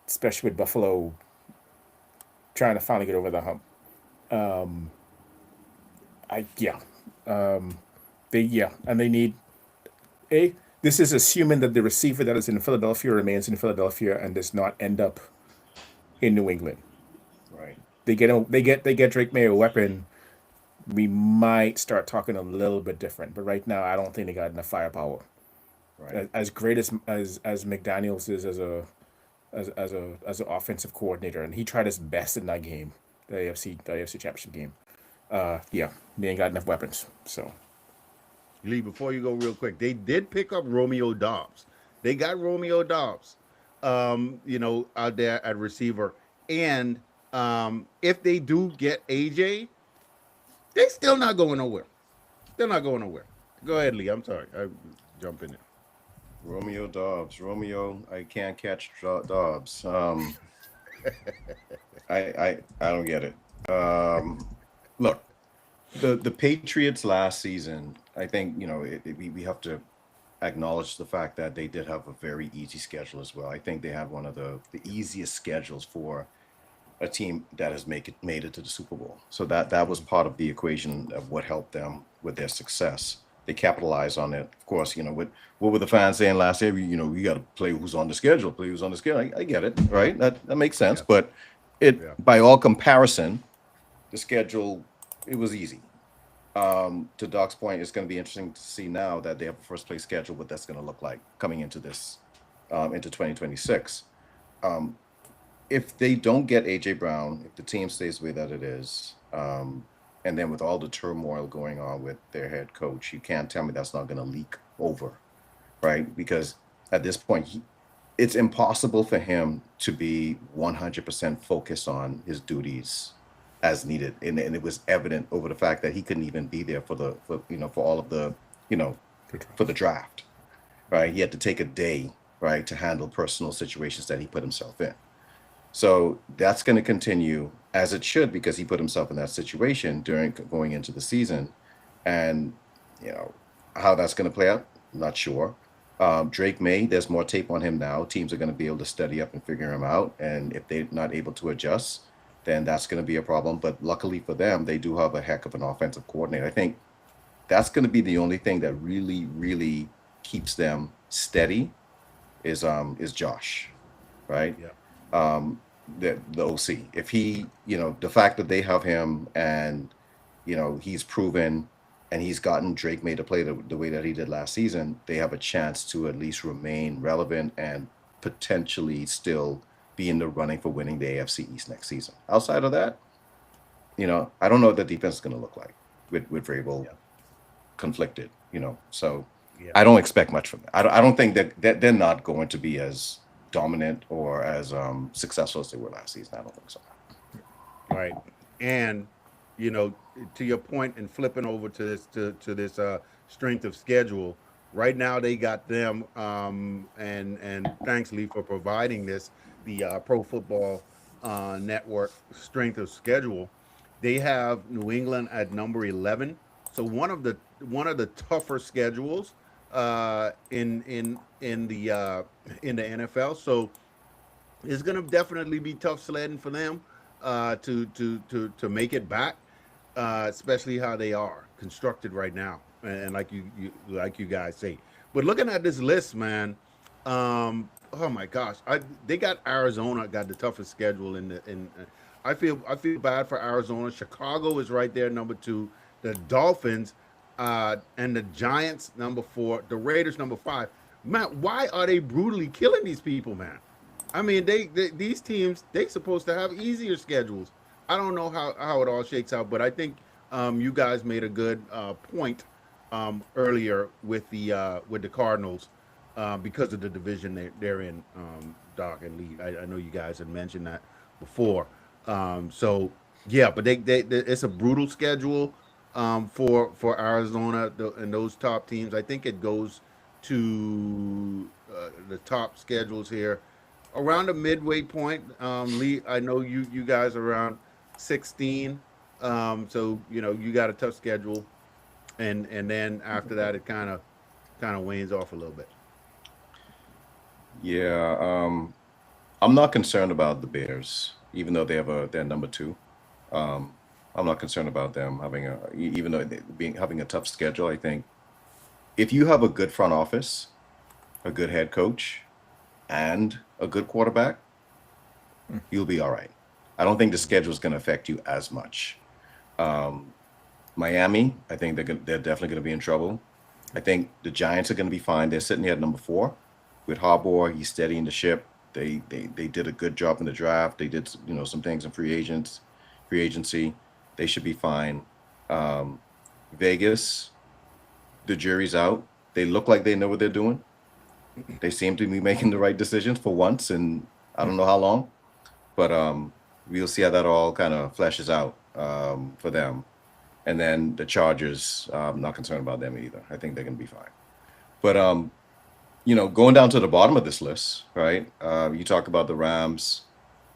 especially with Buffalo trying to finally get over the hump. And they need a. This is assuming that the receiver that is in Philadelphia remains in Philadelphia and does not end up in New England. Right. They get Drake May a weapon. We might start talking a little bit different, but right now I don't think they got enough firepower. Right. As great as McDaniels is as an offensive coordinator, and he tried his best in that game, the AFC Championship game. They ain't got enough weapons. So, Lee, before you go real quick, they did pick up Romeo Dobbs. They got Romeo Dobbs, out there at receiver. And if they do get AJ, they're still not going nowhere. They're not going nowhere. Go ahead, Lee. I'm sorry. I jump in there. Romeo Dobbs. Romeo, I can't catch Dobbs. I don't get it. Look, the Patriots last season, I think, we have to acknowledge the fact that they did have a very easy schedule as well. I think they had one of the easiest schedules for a team that has made it to the Super Bowl. So that was part of the equation of what helped them with their success. They capitalized on it. Of course, what were the fans saying last year? We got to play who's on the schedule. Play who's on the schedule. I get it, right? That makes sense. Yeah. But by all comparison, the schedule, it was easy. To Doc's point, it's going to be interesting to see now that they have a first place schedule, what that's going to look like coming into this, into 2026. If they don't get AJ Brown, if the team stays the way that it is, and then with all the turmoil going on with their head coach, you can't tell me that's not going to leak over, right? Because at this point, it's impossible for him to be 100% focused on his duties as needed, and it was evident over the fact that he couldn't even be there for all of the for the draft, right? He had to take a day, right, to handle personal situations that he put himself in. So that's going to continue as it should, because he put himself in that situation during going into the season, and how that's going to play out, not sure. Drake May, there's more tape on him now. Teams are going to be able to study up and figure him out, and if they're not able to adjust, then that's going to be a problem. But luckily for them, they do have a heck of an offensive coordinator. I think that's going to be the only thing that really, really keeps them steady is Josh, right? Yeah. The OC. If he, the fact that they have him and, he's proven and he's gotten Drake May to play the way that he did last season, they have a chance to at least remain relevant and potentially still be in the running for winning the AFC East next season. Outside of that, I don't know what the defense is going to look like with Vrabel conflicted, so I don't expect much from them. I don't think that they're not going to be as dominant or as successful as they were last season. I don't think so. Right. And to your point, and flipping over to this strength of schedule. Right now, they got them, and thanks Lee for providing this, the Pro Football Network strength of schedule. They have New England at number 11, so one of the tougher schedules in the NFL. So it's going to definitely be tough sledding for them to make it back, especially how they are constructed right now, and like you guys say. But looking at this list, man, oh my gosh, they got Arizona got the toughest schedule in the in. I feel bad for Arizona. Chicago is right there, number two. The Dolphins and the Giants, number four. The Raiders, number five. Man, why are they brutally killing these people, man? I mean, these teams they supposed to have easier schedules. I don't know how it all shakes out, but I think you guys made a good point earlier with the Cardinals because of the division they're in, Doc and Lee. I know you guys had mentioned that before. So yeah, but it's a brutal schedule for Arizona and those top teams. I think it goes to the top schedules here around the midway point. Lee, I know you guys are around 16. So you got a tough schedule, and then after that it kind of wanes off a little bit. Yeah, I'm not concerned about the Bears, even though they're number two. Um, I'm not concerned about them having even though having a tough schedule. I think if you have a good front office, a good head coach, and a good quarterback, you'll be all right. I don't think the schedule is going to affect you as much. Um, Miami, I think they're definitely going to be in trouble. I think the Giants are going to be fine. They're sitting here at number four with Harbaugh. He's steadying the ship. They did a good job in the draft. They did some things in free agency. They should be fine. Um, Vegas, the jury's out. They look like they know what they're doing. They seem to be making the right decisions for once, and I don't know how long, but we'll see how that all kind of fleshes out for them. And then the Chargers, I'm not concerned about them either. I think they're going to be fine. But going down to the bottom of this list, right? You talk about the Rams.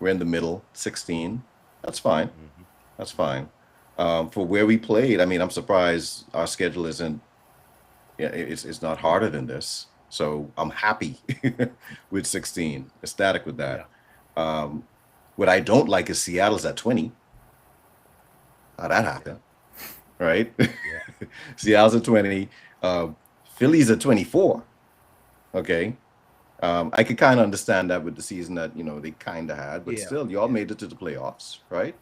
We're in the middle, 16. That's fine. Hmm. That's fine. For where we played, I mean, I'm surprised our schedule isn't. Yeah, it's not harder than this. So I'm happy with 16. Ecstatic with Yeah, that. Um, what I don't like is Seattle's at 20. How that yeah, happened, right? yeah, Seattle's at 20. Philly's at 24. Okay. I could kind of understand that with the season that they kind of had, but yeah, still, y'all yeah. made it to the playoffs, right?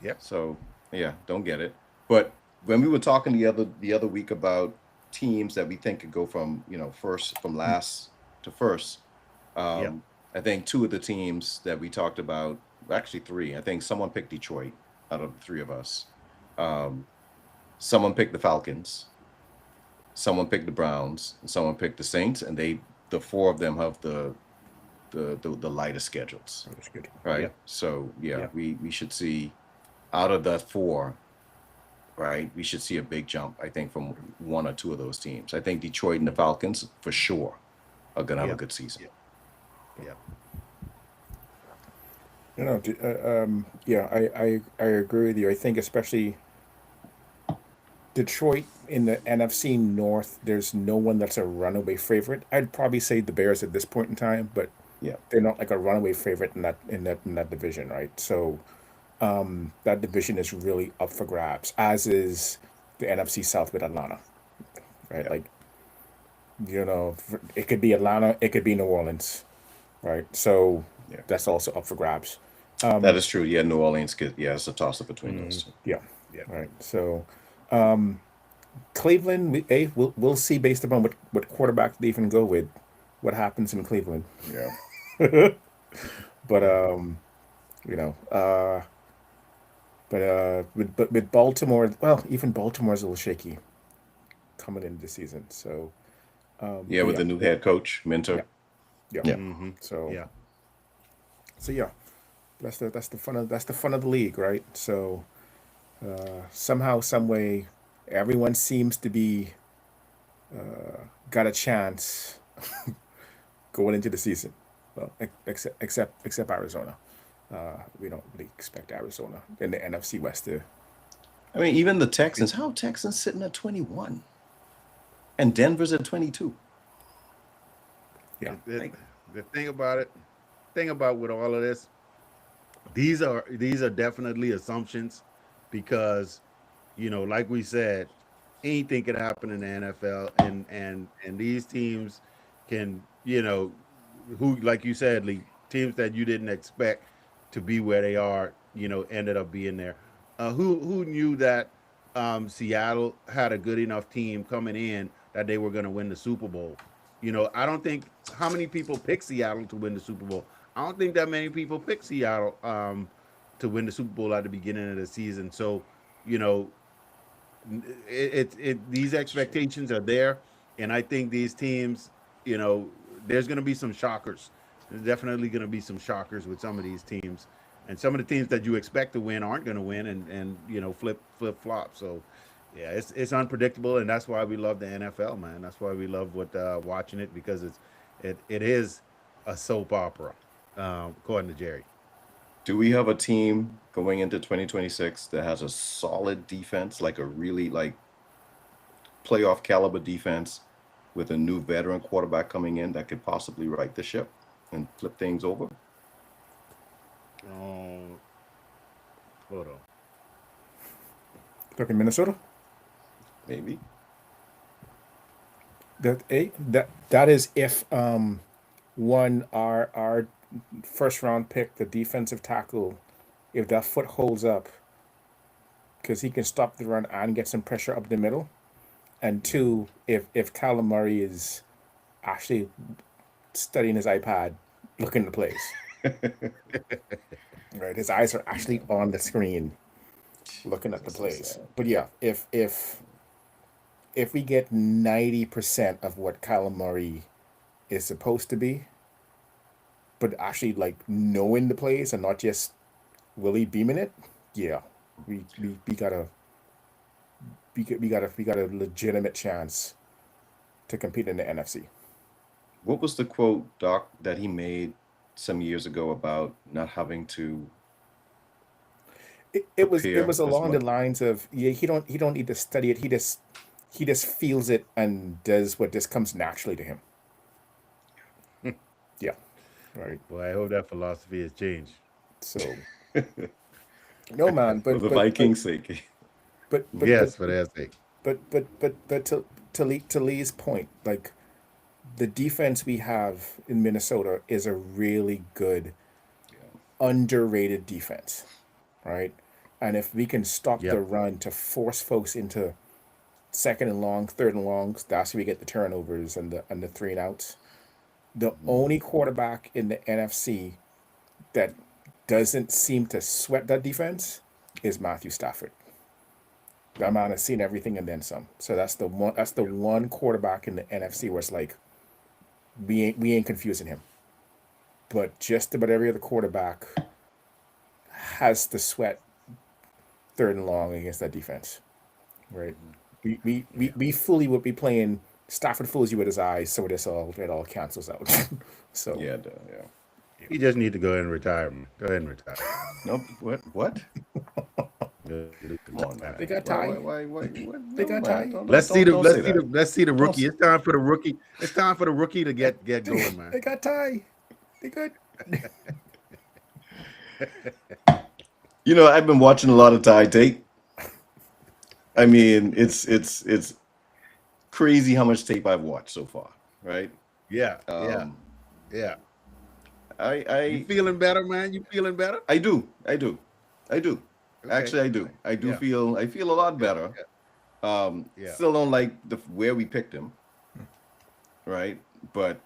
Yep. So yeah, don't get it. But when we were talking the other week about teams that we think could go from first from last to first, Yep. um, I think two of the teams that we talked about, actually three. I think someone picked Detroit out of the three of us. Um, Someone picked the Falcons, someone picked the Browns, and someone picked the Saints, and the four of them have the lighter schedules, That's good. right? Yep. So yeah, Yep. we should see out of that four, right? We should see a big jump, I think, from one or two of those teams. I think Detroit and the Falcons for sure are gonna have a Yep. good season. Yep. Yep. Yeah, I agree with you. I think especially Detroit in the NFC North, there's no one that's a runaway favorite. I'd probably say the Bears at this point in time, but Yeah, they're not like a runaway favorite in that division, right? So that division is really up for grabs, as is the NFC South with Atlanta, right? yeah, Like it could be Atlanta, it could be New Orleans, right? So yeah. that's also up for grabs. That is true. Yeah, New Orleans could. Yeah, it's a toss up between Hmm. those two. Yeah, Yep. right. So Cleveland, we'll see based upon what quarterback they even go with, what happens in Cleveland. Yeah, But Yep. you know, uh, with Baltimore, well, even Baltimore's a little shaky coming into the season. So, yeah. but With yeah, the new head coach, Minter. yeah, yeah. Yeah, Hmm. So, Yeah. yeah, that's the fun of the league, right? So somehow, some way, everyone seems to be got a chance going into the season. Well, except Arizona. We don't really expect Arizona in the NFC West to. I mean, even the Texans. How are Texans sitting at 21, and Denver's at 22? Yeah. The thing about it, thing about with all of this, these are definitely assumptions, because, like we said, anything could happen in the NFL, and these teams can, who, like you said, Lee, teams that you didn't expect to be where they are, ended up being there. Who knew that Seattle had a good enough team coming in that they were going to win the Super Bowl? I don't think, how many people picked Seattle to win the Super Bowl. I don't think that many people picked Seattle to win the Super Bowl at the beginning of the season. So, you know, these expectations are there, and I think these teams, there's going to be some shockers. There's definitely going to be some shockers with some of these teams, and some of the teams that you expect to win aren't going to win, and flip flop. So, yeah, it's unpredictable, and that's why we love the NFL, man. That's why we love watching it, because it is a soap opera, according to Jerry. Do we have a team going into 2026 that has a solid defense, like a really playoff caliber defense, with a new veteran quarterback coming in that could possibly right the ship and flip things over? Hold on. Talking Minnesota. Maybe. That is if one our first round pick, the defensive tackle, if that foot holds up, because he can stop the run and get some pressure up the middle, and two, if Kyler Murray is actually studying his iPad, looking at the plays, right? His eyes are actually on the screen, looking at the plays. But yeah, if we get 90% of what Kyler Murray is supposed to be, but actually knowing the plays and not just Willie beaming it, yeah, we got a legitimate chance to compete in the NFC. What was the quote, Doc, that he made some years ago about not having to? It was along the lines of, yeah, he don't need to study it. He just feels it and does what just comes naturally to him. Yeah. Right. Well, I hope that philosophy has changed. So, no, man. But for the Vikings' sake. But yes, for their sake. But to Lee's point, the defense we have in Minnesota is a really good, underrated defense, right? And if we can stop the run to force folks into second and long, third and longs, that's where we get the turnovers and the 3 and outs. The only quarterback in the NFC that doesn't seem to sweat that defense is Matthew Stafford. That man has seen everything and then some. So that's the one quarterback in the NFC where it's we ain't confusing him. But just about every other quarterback has to sweat third and long against that defense. Right? We fully would be playing. Stafford fools you with his eyes, so it all cancels out. So yeah. You just need to go ahead and retire, man. Go ahead and retire. Nope. What? Come on, man. They got Ty. They got Ty. Let's see the rookie. It's time for the rookie. It's time for the rookie to get going, man. They got Ty. They good. I've been watching a lot of Ty tape. I mean, it's crazy how much tape I've watched so far, right? Yeah. You feeling better, man? You feeling better? I do. Okay. Actually, I do. I feel a lot better. Still don't like where we picked him, right? But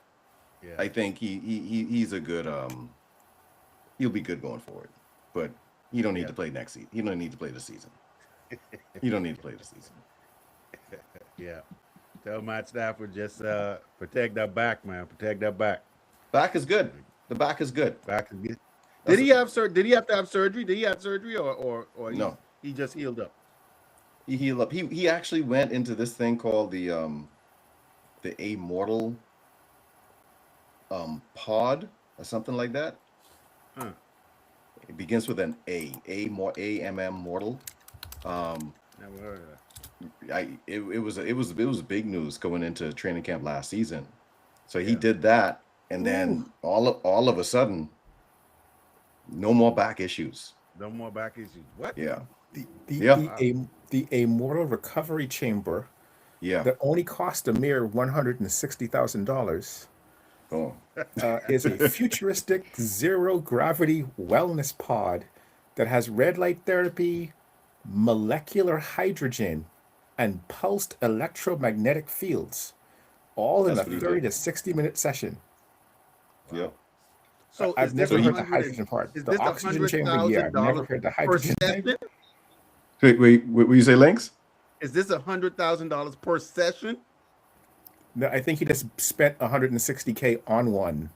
I think he's a good he'll be good going forward. But you don't need to play next season. You don't need to play the season. You don't need to play the season. Yeah. Tell Matt Stafford, just protect that back, man. Protect that back. Back is good. The back is good. Back is good. Did he have to have surgery? Did he have surgery or no? He just healed up. He healed up. He actually went into this thing called the the Immortal pod or something like that. Huh. It begins with an A-M-M Mortal. Never heard of that. It was big news going into training camp last season. So he Yeah. did that, and then all of a sudden, no more back issues. No more back issues. What? Yeah, The Immortal Recovery Chamber yeah. that only cost a mere $160,000 Oh, is a futuristic zero gravity wellness pod that has red light therapy, molecular hydrogen, and pulsed electromagnetic fields, all in That's a pretty 30 good. to 60-minute session. yeah. So I've is this never heard the 100 hydrogen part. is The this oxygen chamber, yeah, I've never $100,000 heard the per hydrogen thing. session? Wait, will you say links? Is this $100,000 per session? No, I think he just spent 160K on one.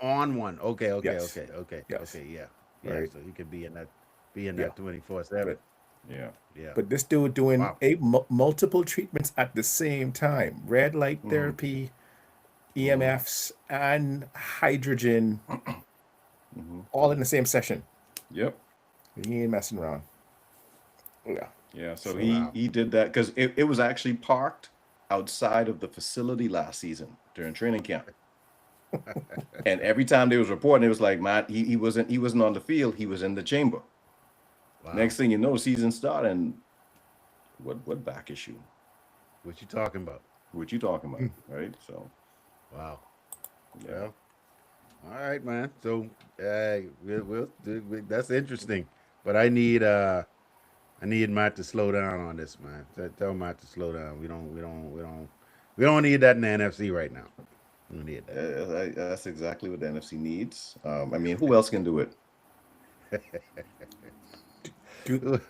On one. Okay. Yes. Okay. Yes. Yeah. Right. So you could be in that Yeah. 24/7. Yeah. Yeah. But this dude doing Wow. multiple treatments at the same time: red light Mm-hmm. therapy, EMFs, and hydrogen, Mm-hmm. all in the same session. Yep. He ain't messing around. Yeah. Yeah. So Wow. He did that because it was actually parked outside of the facility last season during training camp. And every time they was reporting, it was like, man, he wasn't on the field, he was in the chamber. Wow. Next thing you know, season started, and what back issue? What you talking about? What you talking about, right? So Wow. yeah. Well, all right, man. So, that's interesting. But I need Matt to slow down on this, man. Tell Matt to slow down. We don't need that in the NFC right now. We don't need that. That's exactly what the NFC needs. I mean, who else can do it? Do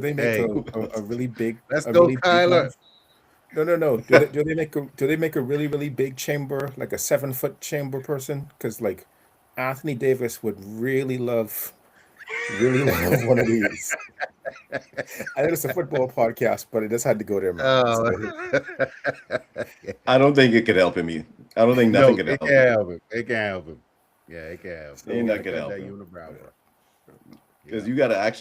they make Hey. a really big? Let's a go, really big Kyler. one? No. Do they make a really big chamber, like a 7-foot chamber person? Because like Anthony Davis would really love one of these. I know it's a football podcast, but it just had to go there, man. Oh. I don't think it could help him. I don't think No, nothing could it help can't him. help him. It can't help him. Yeah, it can't help him. Ain't that Gotta could cut help that him. unibrow, bro. Because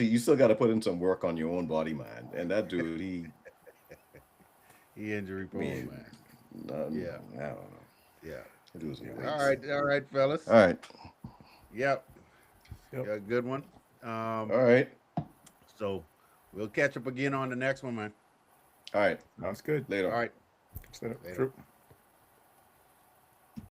you still got to put in some work on your own body, man. And that dude, He injury prone, Man. man. Yeah. I don't know. Yeah. That dude's a All right, fellas. All right. Yep. Yep. Yeah, good one. All right. So we'll catch up again on the next one, man. All right. That's good. Later. All right. Set up. Later. True.